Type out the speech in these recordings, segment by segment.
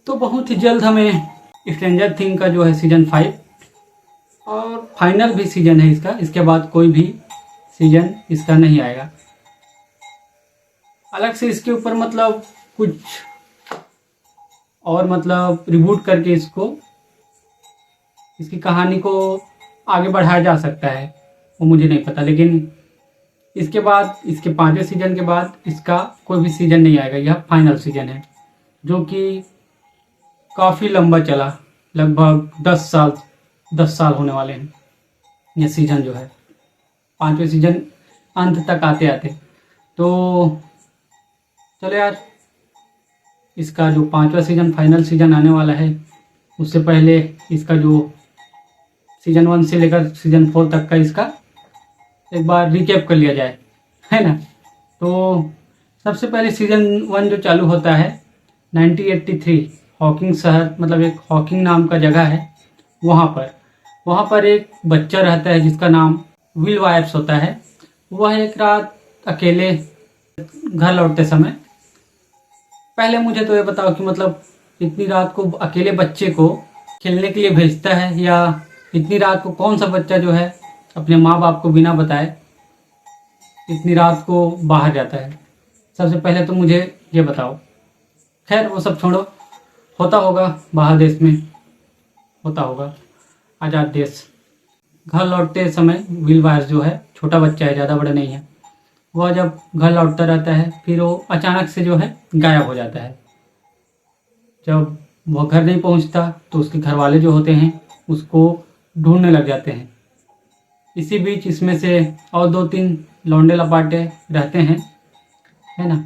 तो बहुत ही जल्द हमें स्ट्रेंजर थिंग का जो है सीजन 5 और फाइनल भी सीजन है इसका, इसके बाद कोई भी सीजन इसका नहीं आएगा। अलग से इसके ऊपर मतलब कुछ और मतलब रिबूट करके इसकी कहानी को आगे बढ़ाया जा सकता है, वो मुझे नहीं पता। लेकिन इसके बाद, इसके 5वें सीजन के बाद इसका कोई भी सीजन नहीं आएगा। यह फाइनल सीजन है जो कि काफ़ी लंबा चला, लगभग 10 साल होने वाले हैं ये सीजन जो है। 5वें सीजन अंत तक आते आते। तो चलो यार, इसका जो 5वां सीजन फाइनल सीजन आने वाला है, उससे पहले इसका जो सीजन 1 से लेकर सीजन 4 तक का इसका एक बार रिकैप कर लिया जाए, है ना। तो सबसे पहले सीजन 1 जो चालू होता है 1983 हॉकिंग शहर, मतलब एक हॉकिंग नाम का जगह है, वहाँ पर एक बच्चा रहता है जिसका नाम विल वायर्स होता है। वह एक रात अकेले घर लौटते समय, पहले मुझे तो ये बताओ कि मतलब इतनी रात को अकेले बच्चे को खेलने के लिए भेजता है, या इतनी रात को कौन सा बच्चा जो है अपने माँ बाप को बिना बताए इतनी रात को बाहर जाता है। सबसे पहले तो मुझे ये बताओ। खैर वो सब छोड़ो, होता होगा बाहर देश में, होता होगा आज़ाद देश। घर लौटते समय विल वायर्स जो है, छोटा बच्चा है, ज़्यादा बड़ा नहीं है, वह जब घर लौटता रहता है फिर वो अचानक से जो है गायब हो जाता है। जब वह घर नहीं पहुंचता तो उसके घर वाले जो होते हैं उसको ढूंढने लग जाते हैं। इसी बीच इसमें से और 2-3 लौंडे लपाटे रहते हैं, है ना,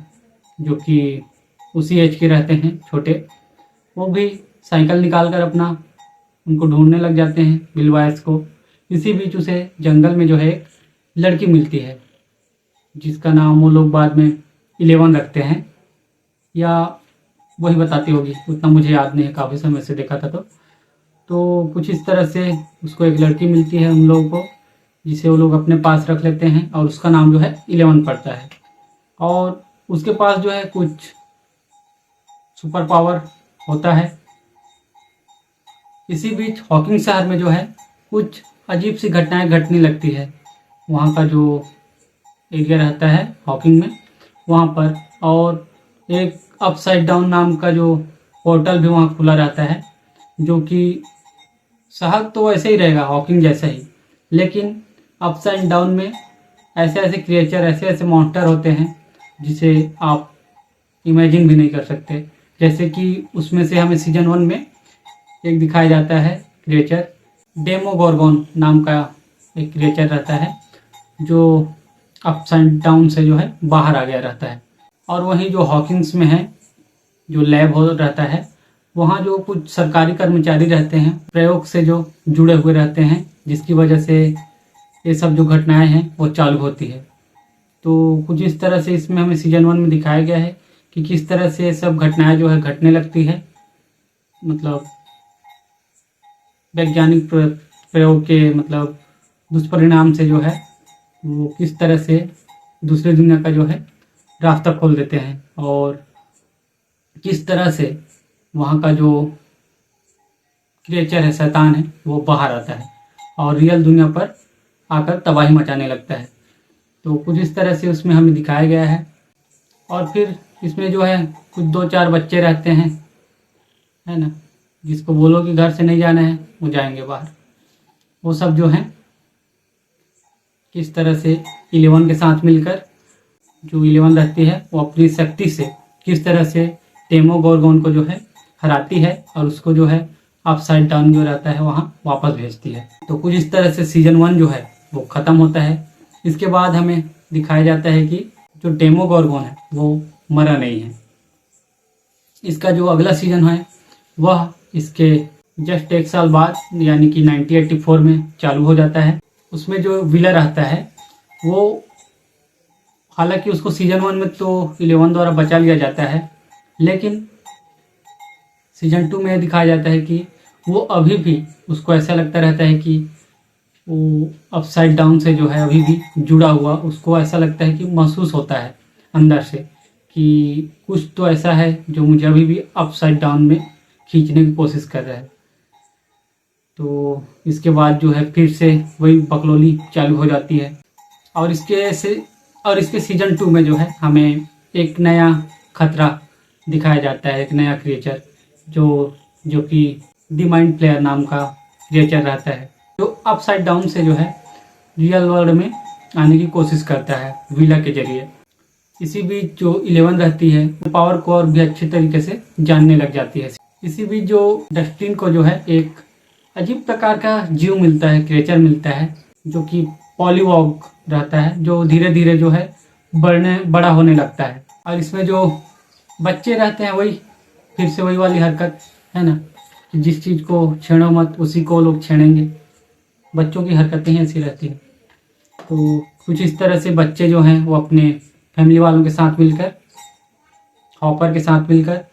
जो कि उसी एज के रहते हैं, छोटे। वो भी साइकिल निकाल कर अपना उनको ढूंढने लग जाते हैं, विल वायर्स को। इसी बीच उसे जंगल में जो है एक लड़की मिलती है जिसका नाम वो लोग बाद में 11 रखते हैं, या वही बताती होगी, उतना मुझे याद नहीं है, काफ़ी समय से देखा था। तो कुछ इस तरह से उसको एक लड़की मिलती है उन लोगों को, जिसे वो लोग अपने पास रख लेते हैं, और उसका नाम जो है 11 पड़ता है। और उसके पास जो है कुछ सुपर पावर होता है। इसी बीच हॉकिंग शहर में जो है कुछ अजीब सी घटनाएं घटने लगती है। वहाँ का जो एरिया रहता है हॉकिंग में, वहाँ पर, और एक अपसाइड डाउन नाम का जो पोर्टल भी वहाँ खुला रहता है, जो कि शहर तो वैसे ही रहेगा हॉकिंग जैसा ही, लेकिन अपसाइड डाउन में ऐसे ऐसे क्रिएचर, ऐसे ऐसे मॉन्स्टर होते हैं जिसे आप इमेजिन भी नहीं कर सकते। जैसे कि उसमें से हमें सीजन 1 में एक दिखाया जाता है क्रिएचर, डेमोगोर्गोन नाम का एक क्रिएचर रहता है, जो अपसाइड डाउन से जो है बाहर आ गया रहता है। और वहीं जो हॉकिंग्स में है, जो लैब हो रहता है, वहाँ जो कुछ सरकारी कर्मचारी रहते हैं, प्रयोग से जो जुड़े हुए रहते हैं, जिसकी वजह से ये सब जो घटनाएं हैं वो चालू होती है। तो कुछ इस तरह से इसमें हमें सीजन 1 में दिखाया गया है कि किस तरह से ये सब घटनाएं जो है घटने लगती है, मतलब वैज्ञानिक प्रयोग के मतलब दुष्परिणाम से जो है वो किस तरह से दूसरी दुनिया का जो है रास्ता खोल देते हैं, और किस तरह से वहाँ का जो क्रिएचर है, शैतान है, वो बाहर आता है और रियल दुनिया पर आकर तबाही मचाने लगता है। तो कुछ इस तरह से उसमें हमें दिखाया गया है। और फिर इसमें जो है कुछ 2-4 बच्चे रहते हैं, है ना, जिसको बोलो कि घर से नहीं जाना है वो जाएंगे बाहर। वो सब जो हैं किस तरह से 11 के साथ मिलकर, जो 11 रहती है वो अपनी शक्ति से किस तरह से डेमोगोर्गोन को जो है हराती है और उसको जो है अपसाइड डाउन जो रहता है वहाँ वापस भेजती है। तो कुछ इस तरह से सीजन 1 जो है वो ख़त्म होता है। इसके बाद हमें दिखाया जाता है कि जो डेमोगोर्गोन है वो मरा नहीं है। इसका जो अगला सीजन है वह इसके जस्ट 1 साल बाद, यानी कि 1984 में चालू हो जाता है। उसमें जो विलन रहता है वो, हालांकि उसको सीजन 1 में तो 11 द्वारा बचा लिया जाता है, लेकिन सीजन 2 में दिखाया जाता है कि वो अभी भी, उसको ऐसा लगता रहता है कि वो अपसाइड डाउन से जो है अभी भी जुड़ा हुआ, उसको ऐसा लगता है कि महसूस होता है अंदर से कि कुछ तो ऐसा है जो मुझे अभी भी अपसाइड डाउन में खींचने की कोशिश कर रहा है। तो इसके बाद जो है फिर से वही बकलोली चालू हो जाती है। और इसके सीजन 2 में जो है हमें एक नया खतरा दिखाया जाता है, एक नया क्रिएचर जो कि द माइंड फ्लेयर नाम का क्रिएचर रहता है, जो अपसाइड डाउन से जो है रियल वर्ल्ड में आने की कोशिश करता है विला के जरिए। इसी बीच जो 11 रहती है पावर को और भी अच्छे तरीके से जानने लग जाती है। इसी बीच जो डस्टिन को जो है एक अजीब प्रकार का जीव मिलता है, क्रिएचर मिलता है, जो कि पॉलीवॉग रहता है, जो धीरे धीरे जो है बड़ा होने लगता है। और इसमें जो बच्चे रहते हैं वही फिर से वही वाली हरकत है ना, जिस चीज़ को छेड़ो मत उसी को लोग छेड़ेंगे। बच्चों की हरकतें ही ऐसी रहती हैं। तो कुछ इस तरह से बच्चे जो हैं वो अपने फैमिली वालों के साथ मिलकर, हॉपर के साथ मिलकर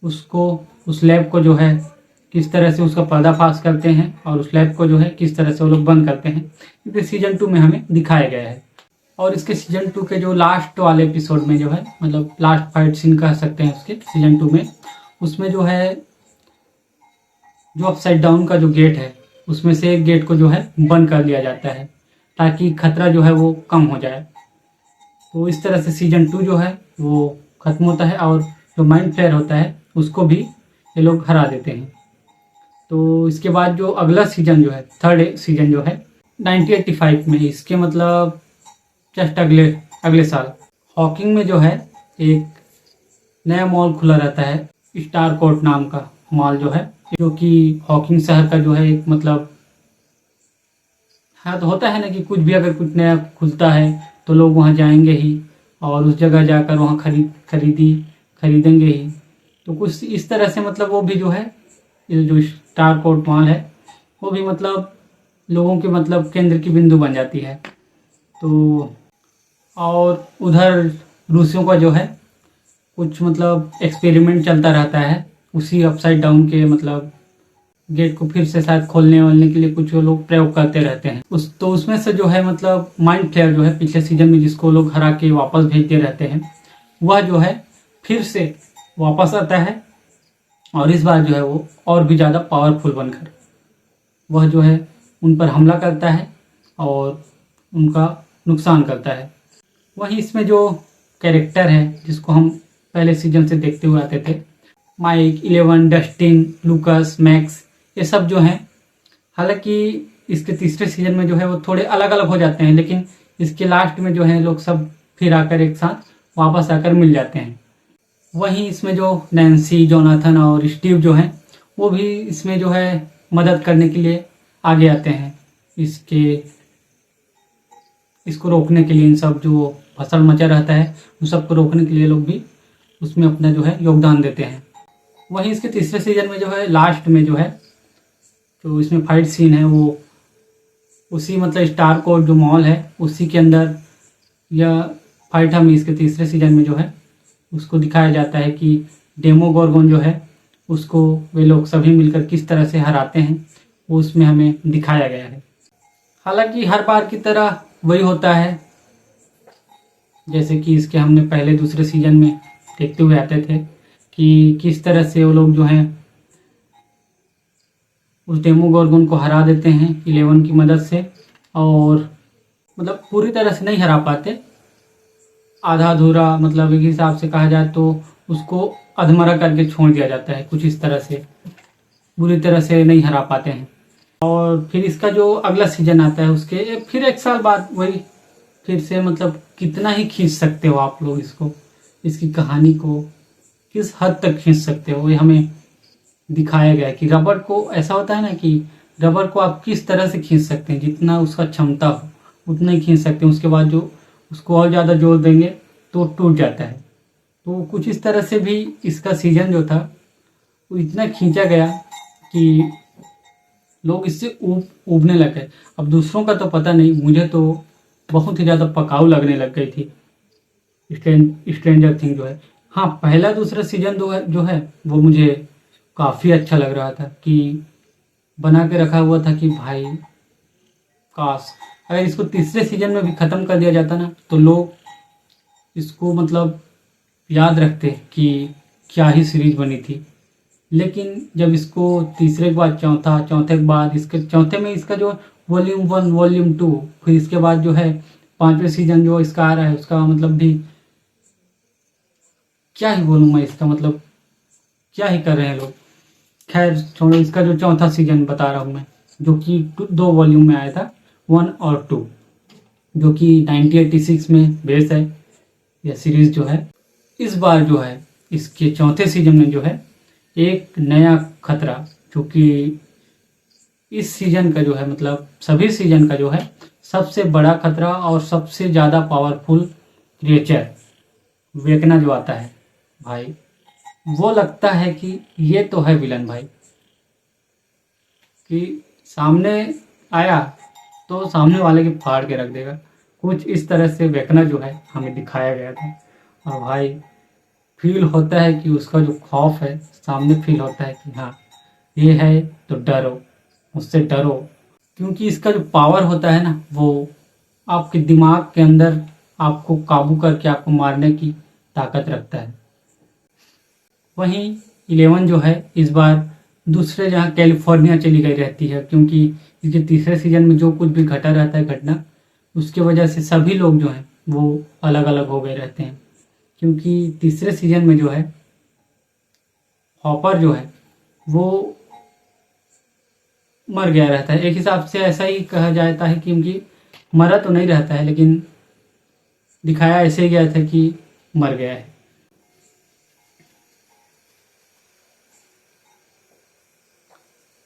उस लैब को जो है किस तरह से उसका पर्दाफाश करते हैं और उस लैब को जो है किस तरह से वो लोग बंद करते हैं, इसके सीजन 2 में हमें दिखाया गया है। और इसके सीजन 2 के जो लास्ट वाले एपिसोड में जो है, मतलब लास्ट फाइट सीन कह सकते हैं उसके सीजन 2 में, उसमें जो है जो अपसाइड डाउन का जो गेट है उसमें से एक गेट को जो है बंद कर लिया जाता है ताकि खतरा जो है वो कम हो जाए। तो इस तरह से सीजन 2 जो है वो खत्म होता है और जो माइंड फ्लेयर होता है उसको भी ये लोग हरा देते हैं। तो इसके बाद जो अगला सीजन जो है, थर्ड सीजन जो है 1985 में, इसके मतलब जस्ट अगले साल हॉकिंग में जो है एक नया मॉल खुला रहता है, स्टार कोर्ट नाम का मॉल जो है, जो कि हॉकिंग शहर का जो है एक मतलब हाँ तो होता है ना कि कुछ भी अगर कुछ नया खुलता है तो लोग वहाँ जाएंगे ही और उस जगह जाकर वहाँ खरीदेंगे ही। तो कुछ इस तरह से मतलब वो भी जो है जो स्टार कोर्ट मॉल है वो भी मतलब लोगों के मतलब केंद्र की बिंदु बन जाती है। तो और उधर रूसियों का जो है कुछ मतलब एक्सपेरिमेंट चलता रहता है उसी अपसाइड डाउन के मतलब गेट को फिर से शायद खोलने वोलने के लिए कुछ लोग प्रयोग करते रहते हैं। उसमें से जो है मतलब माइंड फ्लेयर जो है पिछले सीजन में जिसको लोग हरा के वापस भेजते रहते हैं, वह जो है फिर से वापस आता है और इस बार जो है वो और भी ज़्यादा पावरफुल बनकर वह जो है उन पर हमला करता है और उनका नुकसान करता है। वहीं इसमें जो कैरेक्टर है जिसको हम पहले सीजन से देखते हुए आते थे, माइक, 11, डस्टिन, लूकस, मैक्स, ये सब जो हैं, हालांकि इसके तीसरे सीजन में जो है वो थोड़े अलग अलग हो जाते हैं, लेकिन इसके लास्ट में जो है लोग सब फिर आकर एक साथ वापस आकर मिल जाते हैं। वहीं इसमें जो नैन्सी, जोनाथन और स्टीव जो हैं वो भी इसमें जो है मदद करने के लिए आगे आते हैं, इसको रोकने के लिए। इन सब जो फसल मचा रहता है उन सबको रोकने के लिए लोग भी उसमें अपना जो है योगदान देते हैं। वहीं इसके तीसरे सीजन में जो है लास्ट में जो है तो इसमें फाइट सीन है वो उसी मतलब स्टार कोर्ट जो मॉल है उसी के अंदर यह फाइट हमें इसके तीसरे सीजन में जो है उसको दिखाया जाता है कि डेमोगोर्गन जो है उसको वे लोग सभी मिलकर किस तरह से हराते हैं, वो उसमें हमें दिखाया गया है। हालांकि हर बार की तरह वही होता है जैसे कि इसके हमने पहले दूसरे सीजन में देखते हुए आते थे कि किस तरह से वो लोग जो हैं उस डेमोगोर्गन को हरा देते हैं 11 की मदद से, और मतलब पूरी तरह से नहीं हरा पाते, आधा अधूरा, मतलब एक हिसाब से कहा जाए तो उसको अधमरा करके छोड़ दिया जाता है, कुछ इस तरह से बुरी तरह से नहीं हरा पाते हैं। और फिर इसका जो अगला सीजन आता है उसके फिर एक साल बाद वही फिर से मतलब कितना ही खींच सकते हो आप लोग इसकी कहानी को किस हद तक खींच सकते हो, ये हमें दिखाया गया है कि रबर को ऐसा होता है ना कि रबर को आप किस तरह से खींच सकते हैं, जितना उसका क्षमता हो उतना ही खींच सकते हैं, उसके बाद जो उसको और ज़्यादा जोर देंगे तो टूट जाता है। तो कुछ इस तरह से भी इसका सीजन जो था वो इतना खींचा गया कि लोग इससे ऊबने लगे। अब दूसरों का तो पता नहीं, मुझे तो बहुत ही ज़्यादा पकाऊ लगने लग गई थी स्ट्रेंजर थिंग जो है। हाँ, पहला दूसरा सीजन जो है वो मुझे काफ़ी अच्छा लग रहा था कि बना के रखा हुआ था कि भाई काश अगर इसको तीसरे सीजन में भी ख़त्म कर दिया जाता ना तो लोग इसको मतलब याद रखते कि क्या ही सीरीज बनी थी। लेकिन जब इसको तीसरे के बाद चौथा, चौथे के बाद इसके चौथे में इसका जो वॉल्यूम 1, वॉल्यूम 2, फिर इसके बाद जो है 5वें सीजन जो इसका आ रहा है, उसका मतलब भी क्या ही बोलूँ मैं, इसका मतलब क्या ही कर रहे हैं लोग। खैर छोड़ो, इसका जो चौथा सीजन बता रहा हूँ मैं, जो कि 2 वॉल्यूम में आया था, 1 और 2, जो कि 1986 में बेस है यह सीरीज जो है। इस बार जो है इसके चौथे सीजन में जो है एक नया खतरा, जो कि इस सीजन का जो है मतलब सभी सीजन का जो है सबसे बड़ा खतरा और सबसे ज़्यादा पावरफुल क्रिएचर वेकना जो आता है भाई, वो लगता है कि ये तो है विलन भाई, कि सामने आया तो सामने वाले के फाड़ के रख देगा। कुछ इस तरह से वेकना जो है हमें दिखाया गया था, और भाई फील होता है कि उसका जो खौफ है सामने फील होता है कि हाँ ये है तो डरो, उससे डरो, क्योंकि इसका जो पावर होता है ना वो आपके दिमाग के अंदर आपको काबू करके आपको मारने की ताकत रखता है। वहीं 11 जो है इस बार दूसरे जहाँ कैलिफोर्निया चली गई रहती है, क्योंकि इसके तीसरे सीजन में जो कुछ भी घटा रहता है घटना, उसके वजह से सभी लोग जो हैं वो अलग अलग हो गए रहते हैं। क्योंकि तीसरे सीजन में जो है हॉपर जो है वो मर गया रहता है, एक हिसाब से ऐसा ही कहा जाता है, क्योंकि मरा तो नहीं रहता है लेकिन दिखाया ऐसे ही गया था कि मर गया है।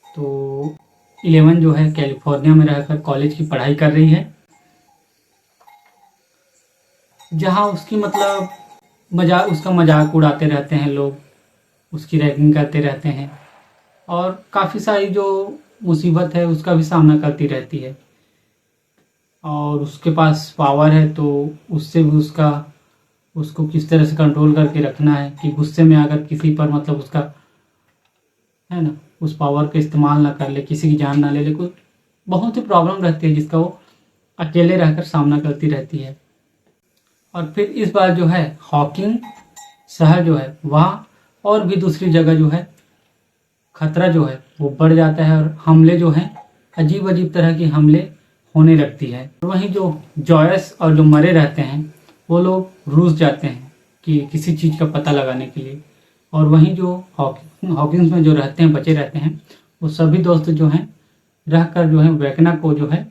तो 11 जो है कैलिफोर्निया में रहकर कॉलेज की पढ़ाई कर रही है, जहाँ उसकी मतलब उसका मजाक उड़ाते रहते हैं लोग, उसकी रैगिंग करते रहते हैं, और काफ़ी सारी जो मुसीबत है उसका भी सामना करती रहती है। और उसके पास पावर है तो उससे भी उसको किस तरह से कंट्रोल करके रखना है कि गुस्से में अगर किसी पर मतलब उसका है ना उस पावर का इस्तेमाल ना कर ले, किसी की जान ना ले ले, कुछ बहुत ही प्रॉब्लम रहती है जिसका वो अकेले रहकर सामना करती रहती है। और फिर इस बार जो है हॉकिंग शहर जो है वहाँ और भी दूसरी जगह जो है खतरा जो है वो बढ़ जाता है, और हमले जो हैं अजीब अजीब तरह के हमले होने लगती है। वहीं जो जॉयस और जो मरे रहते हैं वो लोग रूस जाते हैं कि किसी चीज़ का पता लगाने के लिए, और वहीं जो हॉकिंस में जो रहते हैं बचे रहते हैं वो सभी दोस्त जो हैं रहकर जो है वेकना को जो है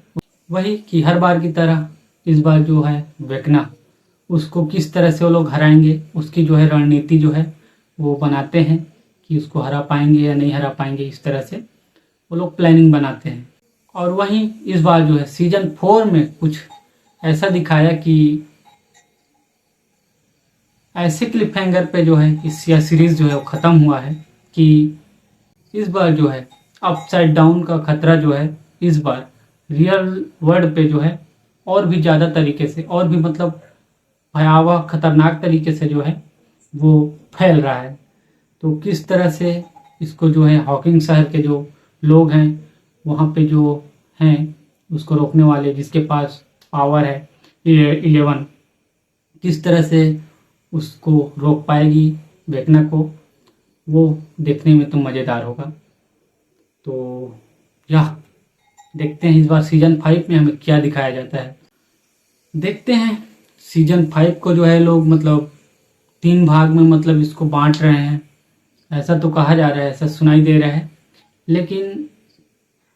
वही कि हर बार की तरह इस बार जो है वेकना उसको किस तरह से वो लोग हराएंगे, उसकी जो है रणनीति जो है वो बनाते हैं कि उसको हरा पाएंगे या नहीं हरा पाएंगे, इस तरह से वो लोग प्लानिंग बनाते हैं। और वहीं इस बार जो है सीजन 4 में कुछ ऐसा दिखाया कि ऐसे क्लिफ हैंगर पे जो है इस सीरीज जो है वो ख़त्म हुआ है कि इस बार जो है अपसाइड डाउन का खतरा जो है इस बार रियल वर्ल्ड पे जो है और भी ज़्यादा तरीके से और भी मतलब भयावह खतरनाक तरीके से जो है वो फैल रहा है। तो किस तरह से इसको जो है हॉकिंग शहर के जो लोग हैं वहाँ पे जो हैं उसको रोकने वाले जिसके पास पावर है 11, किस तरह से उसको रोक पाएगी वेकना को, वो देखने में तो मज़ेदार होगा। तो यह देखते हैं इस बार सीजन 5 में हमें क्या दिखाया जाता है। देखते हैं सीजन 5 को जो है लोग मतलब 3 भाग में मतलब इसको बांट रहे हैं, ऐसा तो कहा जा रहा है, ऐसा सुनाई दे रहा है, लेकिन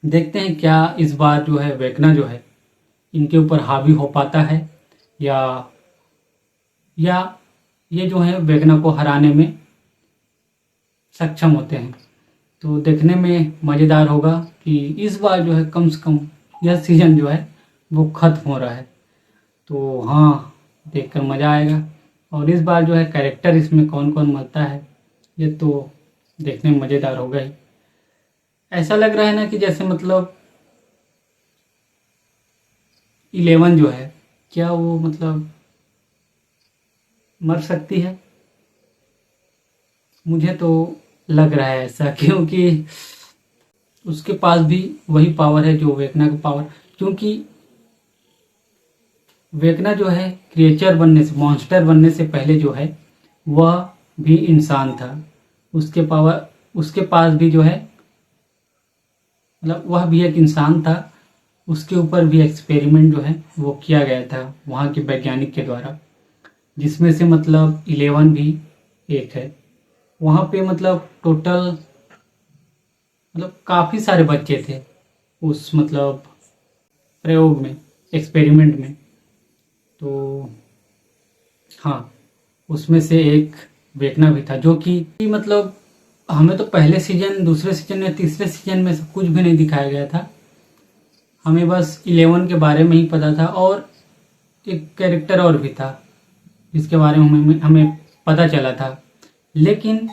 देखते हैं क्या इस बार जो है वेकना जो है इनके ऊपर हावी हो पाता है या ये जो है वेकना को हराने में सक्षम होते हैं। तो देखने में मज़ेदार होगा कि इस बार जो है कम से कम यह सीज़न जो है वो ख़त्म हो रहा है। तो हाँ, देखकर मज़ा आएगा। और इस बार जो है कैरेक्टर इसमें कौन कौन मरता है ये तो देखने में मज़ेदार होगा ही। ऐसा लग रहा है ना कि जैसे मतलब 11 जो है क्या वो मतलब मर सकती है, मुझे तो लग रहा है ऐसा, क्योंकि उसके पास भी वही पावर है जो वेकना का पावर, क्योंकि वेकना जो है क्रिएचर बनने से मॉन्स्टर बनने से पहले जो है वह भी इंसान था, उसके पावर उसके पास भी जो है मतलब वह भी एक इंसान था, उसके ऊपर भी एक्सपेरिमेंट जो है वो किया गया था वहाँ के वैज्ञानिक के द्वारा, जिसमें से मतलब 11 भी एक है। वहाँ पे मतलब टोटल मतलब काफ़ी सारे बच्चे थे उस मतलब प्रयोग में, एक्सपेरिमेंट में। तो हाँ, उसमें से एक वेकना भी था, जो कि मतलब हमें तो पहले सीजन, दूसरे सीजन या तीसरे सीजन में सब कुछ भी नहीं दिखाया गया था। हमें बस 11 के बारे में ही पता था, और एक कैरेक्टर और भी था जिसके बारे में हमें पता चला था। लेकिन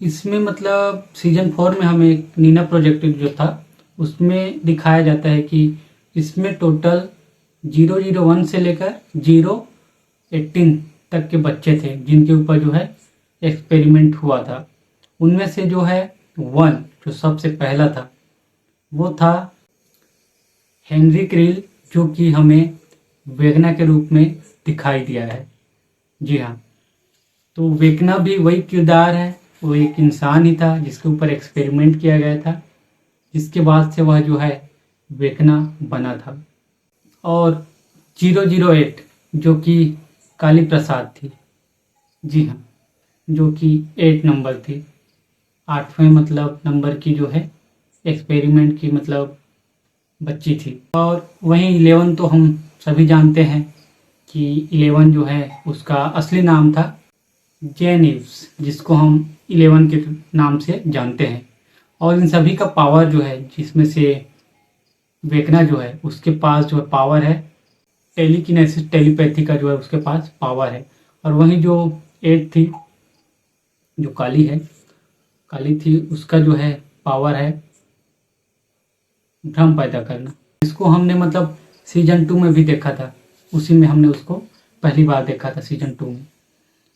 इसमें मतलब सीजन 4 में हमें एक नीना प्रोजेक्ट जो था उसमें दिखाया जाता है कि इसमें टोटल 001 से लेकर 018 तक के बच्चे थे जिनके ऊपर जो है एक्सपेरिमेंट हुआ था। उनमें से जो है 1 जो सबसे पहला था वो था हेनरी क्रिल, जो कि हमें वेगना के रूप में दिखाई दिया है। जी हाँ, तो वेगना भी वही किरदार है, वो एक इंसान ही था जिसके ऊपर एक्सपेरिमेंट किया गया था, जिसके बाद से वह जो है वेगना बना था। और 008 जो कि काली प्रसाद थी, जी हाँ, जो कि 8 नंबर थी, 8वें मतलब नंबर की जो है एक्सपेरिमेंट की मतलब बच्ची थी। और वहीं 11 तो हम सभी जानते हैं कि 11 जो है उसका असली नाम था जेनिव्स, जिसको हम 11 के नाम से जानते हैं। और इन सभी का पावर जो है, जिसमें से वेकना जो है उसके पास जो है पावर है टेलीकिनेसिस, टेलीपैथी का जो है उसके पास पावर है। और वहीं जो 8 थी, जो काली थी, उसका जो है पावर है भ्रम पैदा करना। इसको हमने मतलब सीजन 2 में भी देखा था, उसी में हमने उसको पहली बार देखा था, सीजन 2 में।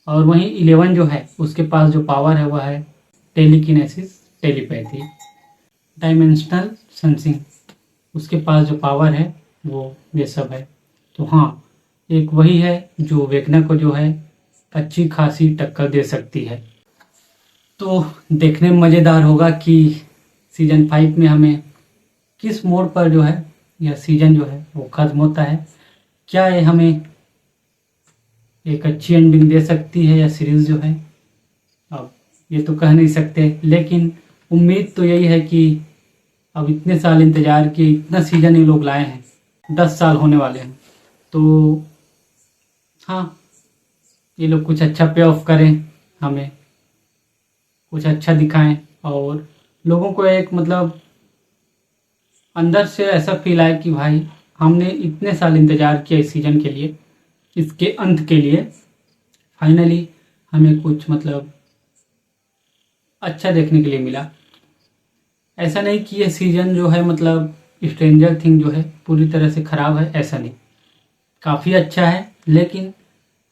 और वहीं 11 जो है उसके पास जो पावर है वह है टेलीकिनेसिस, टेलीपैथी, डायमेंशनल सेंसिंग, उसके पास जो पावर है वो ये सब है। तो हाँ, एक वही है जो वेगना को जो है अच्छी खासी टक्कर दे सकती है। तो देखने में मज़ेदार होगा कि सीजन 5 में हमें किस मोड़ पर जो है यह सीजन जो है वो खत्म होता है। क्या ये हमें एक अच्छी एंडिंग दे सकती है या सीरीज जो है, अब ये तो कह नहीं सकते, लेकिन उम्मीद तो यही है कि अब इतने साल इंतजार किए, इतना सीजन ये लोग लाए हैं, 10 साल होने वाले हैं, तो हाँ, ये लोग कुछ अच्छा पे ऑफ करें, हमें कुछ अच्छा दिखाएं और लोगों को एक मतलब अंदर से ऐसा फील आए कि भाई हमने इतने साल इंतजार किया इस सीजन के लिए, इसके अंत के लिए, फाइनली हमें कुछ मतलब अच्छा देखने के लिए मिला। ऐसा नहीं कि ये सीजन जो है मतलब स्ट्रेंजर थिंग जो है पूरी तरह से ख़राब है, ऐसा नहीं, काफ़ी अच्छा है। लेकिन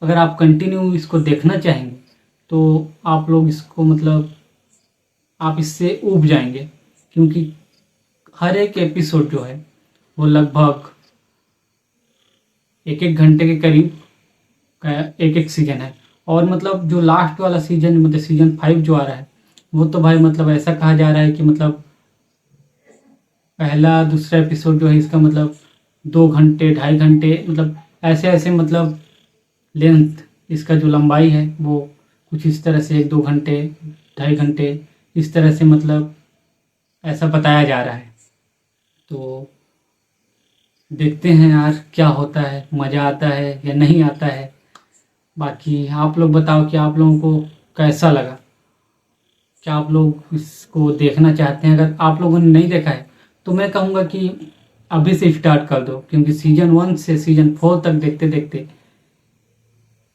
अगर आप कंटिन्यू इसको देखना चाहेंगे तो आप लोग इसको मतलब आप इससे ऊब जाएंगे, क्योंकि हर एक एपिसोड जो है वो लगभग 1-1 घंटे के करीब का एक सीजन है। और मतलब जो लास्ट वाला सीजन मतलब सीजन 5 जो आ रहा है वो तो भाई मतलब ऐसा कहा जा रहा है कि मतलब पहला दूसरा एपिसोड जो है इसका मतलब 2 घंटे 2.5 घंटे मतलब ऐसे ऐसे मतलब लेंथ, इसका जो लंबाई है वो कुछ इस तरह से 1-2 घंटे 2.5 घंटे इस तरह से मतलब ऐसा बताया जा रहा है। तो देखते हैं यार क्या होता है, मज़ा आता है या नहीं आता है। बाकी आप लोग बताओ कि आप लोगों को कैसा लगा, क्या आप लोग इसको देखना चाहते हैं। अगर आप लोगों ने नहीं देखा है तो मैं कहूँगा कि अभी से स्टार्ट कर दो, क्योंकि सीजन 1 से सीजन 4 तक देखते देखते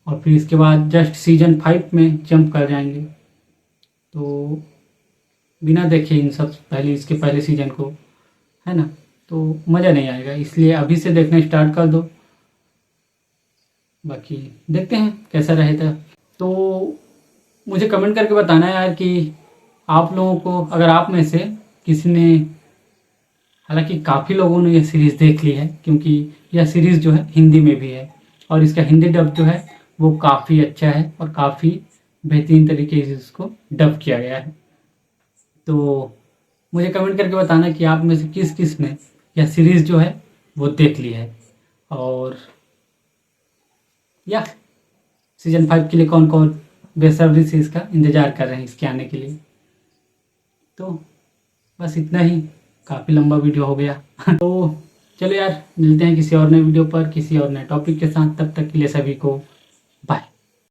और फिर इसके बाद जस्ट सीजन 5 में जंप कर जाएंगे, तो बिना देखे इन सब इसके पहले सीजन को, है ना, तो मज़ा नहीं आएगा। इसलिए अभी से देखना स्टार्ट कर दो, बाकी देखते हैं कैसा रहेगा। तो मुझे कमेंट करके बताना है यार कि आप लोगों को, अगर आप में से किसी ने, हालांकि काफ़ी लोगों ने यह सीरीज़ देख ली है, क्योंकि यह सीरीज़ जो है हिंदी में भी है और इसका हिंदी डब जो है वो काफ़ी अच्छा है और काफ़ी बेहतरीन तरीके से इसको डब किया गया है। तो मुझे कमेंट करके बताना कि आप में से किस किस ने यह सीरीज़ जो है वो देख ली है, और या सीजन 5 के लिए कौन कौन बेसब्री से इसका इंतज़ार कर रहे हैं इसके आने के लिए। तो बस इतना ही, काफ़ी लंबा वीडियो हो गया। तो चलो यार, मिलते हैं किसी और नए वीडियो पर किसी और नए टॉपिक के साथ। तब तक के लिए सभी को बाय।